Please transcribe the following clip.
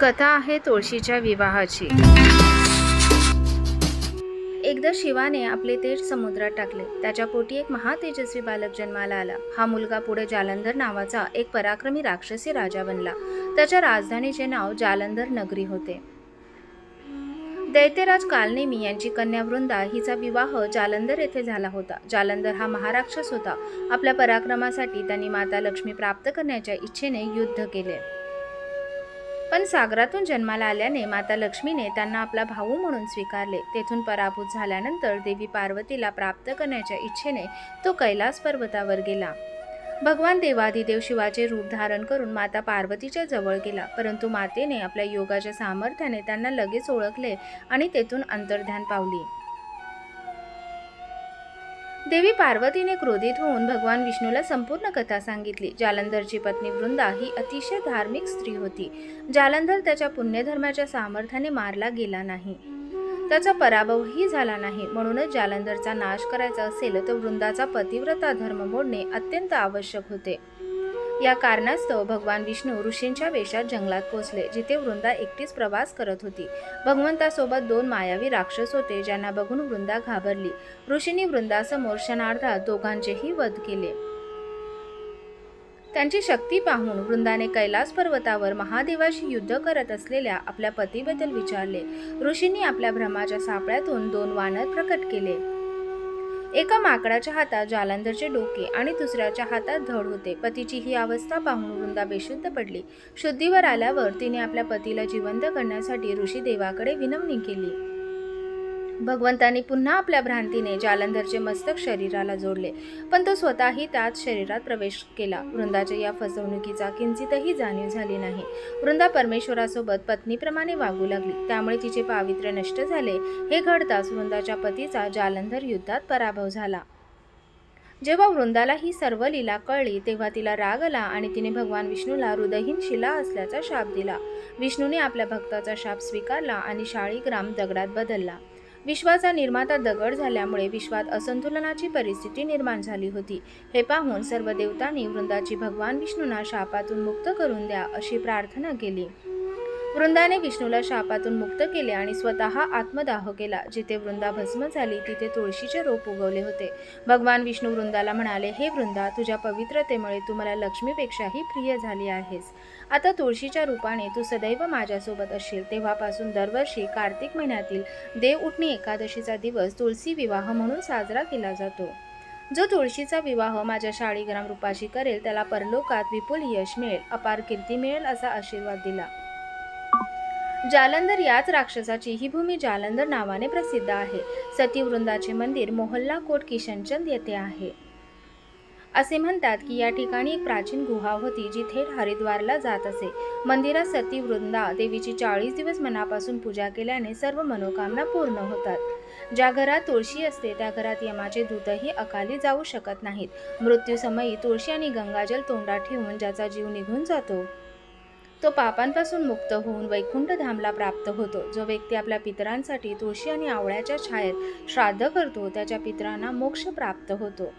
कथा आहे तुळशीच्या विवाहाची। एकदा शिवाने आपले तेज समुद्रात टाकले। त्याच्या पोटी एक महातेजस्वी बालक जन्माला आला। हा मुलगा पुढे जालंधर नावाचा एक पराक्रमी राक्षसी राजा बनला। त्याच्या राजधानीचे नाव जालंधर नगरी होते। दैत्यराज कालनेमी यांची कन्या वृंदा हिचा विवाह जालंधर येथे झाला होता। जालंधर हा महाराक्षस होता। आपल्या पराक्रमासाठी त्यांनी माता लक्ष्मी प्राप्त करण्याच्या इच्छेने युद्ध केले, पण सागरातून जन्माला आल्याने माता लक्ष्मीने त्यांना आपला भाऊ म्हणून स्वीकारले। तेथून पराभूत झाल्यानंतर देवी पार्वतीला प्राप्त करण्याच्या इच्छेने तो कैलास पर्वतावर गेला। भगवान देवाधिदेव शिवाचे रूप धारण करून माता पार्वतीच्या जवळ गेला, परंतु मातेने आपल्या योगाच्या सामर्थ्याने त्यांना लगेच ओळखले आणि तेथून अंतर्ध्यान पावली। देवी पार्वतीने क्रोधित होऊन भगवान विष्णूला संपूर्ण कथा सांगितली। जालंधरची पत्नी वृंदा ही अतिशय धार्मिक स्त्री होती। जालंधर त्याच्या पुण्यधर्माच्या सामर्थ्याने मारला गेला नाही, त्याचा पराभवही झाला नाही। म्हणूनच जालंधरचा नाश करायचा असेल तर वृंदाचा पतिव्रता धर्म मोडणे अत्यंत आवश्यक होते। या कारणास्तव भगवान विष्णू ऋषींच्या वेशात जंगलात पोहोचले, जिथे वृंदा एकटीच प्रवास करत होती। भगवंतासोबत 2 मायावी राक्षस होते, ज्यांना बघून वृंदा घाबरली। ऋषींनी वृंदासमोर क्षणार्धात दोघांचेही वध केले। त्यांची शक्ती पाहून वृंदाने कैलास पर्वतावर महादेवाशी युद्ध करत असलेल्या आपल्या पतीबद्दल विचारले। ऋषींनी आपल्या भ्रमाच्या सापळ्यातून 2 वानर प्रकट केले। एका माकडाच्या हातात जालंधरचे डोके आणि दुसऱ्याच्या हातात धड होते। पतीची ही अवस्था पाहून वृंदा बेशुद्ध पडली। शुद्धीवर आल्यावर तिने आपल्या पतीला जिवंत करण्यासाठी ऋषी देवाकडे विनवणी केली। भगवंतांनी पुन्हा आपल्या भ्रांतीने जालंधरचे मस्तक शरीराला जोडले, पण तो स्वतःही त्याच शरीरात प्रवेश केला। वृंदाच्या या फसवणुकीचा किंचितही जाणीव झाली नाही। वृंदा परमेश्वरासोबत पत्नीप्रमाणे वागू लागली, त्यामुळे तिचे पावित्र्य नष्ट झाले। हे घडताच वृंदाच्या पतीचा जालंधर युद्धात पराभव झाला। जेव्हा वृंदाला ही सर्व लीला कळली, तेव्हा तिला राग आला आणि तिने भगवान विष्णूला हृदयहीन शिला असल्याचा शाप दिला। विष्णूने आपल्या भक्ताचा शाप स्वीकारला आणि शाळीग्राम दगडात बदलला। विश्वाचा निर्माता दगड झाल्यामुळे विश्वात असंतुलनाची परिस्थिती निर्माण झाली होती। हे पाहून सर्व देवतांनी वृंदाची भगवान विष्णूंना शापातून मुक्त करून द्या अशी प्रार्थना केली। वृंदाने विष्णूला शापातून मुक्त केले आणि स्वतः आत्मदाह केला। जिथे वृंदा भस्म झाली तिथे तुळशीचे रोप उगवले होते। भगवान विष्णू वृंदाला म्हणाले, हे वृंदा, तुझ्या पवित्रतेमुळे तू मला लक्ष्मीपेक्षाही प्रिय झाली आहेस। आता तुळशीच्या रूपाने तू सदैव माझ्यासोबत असशील। तेव्हापासून दरवर्षी कार्तिक महिन्यातील देव उठणी एकादशीचा दिवस तुळशी विवाह म्हणून साजरा केला जातो। जो तुळशीचा विवाह माझ्या शाळीग्राम रूपाशी करेल त्याला परलोकात विपुल यश मिळेल, अपार कीर्ती मिळेल असा आशीर्वाद दिला। जालंधर याच राक्षसाची ही भूमी जालंधर नावाने प्रसिद्ध आहे। सती वृंदाचे मंदिर मोहल्ला कोट किशनचंद येथे आहे। असे म्हणतात की या ठिकाणी एक प्राचीन गुहा होती, जी थेट हरिद्वारला जात असे। मंदिरात सती वृंदा देवीची 40 दिवस मनापासून पूजा केल्याने सर्व मनोकामना पूर्ण होतात। ज्या घरात तुळशी असते त्या घरात यमाचे दूतही अकाली जाऊ शकत नाहीत। मृत्यूसमयी तुळशी आणि गंगाजल तोंडात ठेवून ज्याचा जीव निघून जातो तो पापांपासून मुक्त होऊन वैकुंठ धामला प्राप्त होतो। जो व्यक्ती आपल्या पितरांसाठी तुळशी आणि आवळ्याच्या छायेत श्राद्ध करतो त्याच्या पितरांना मोक्ष प्राप्त होतो।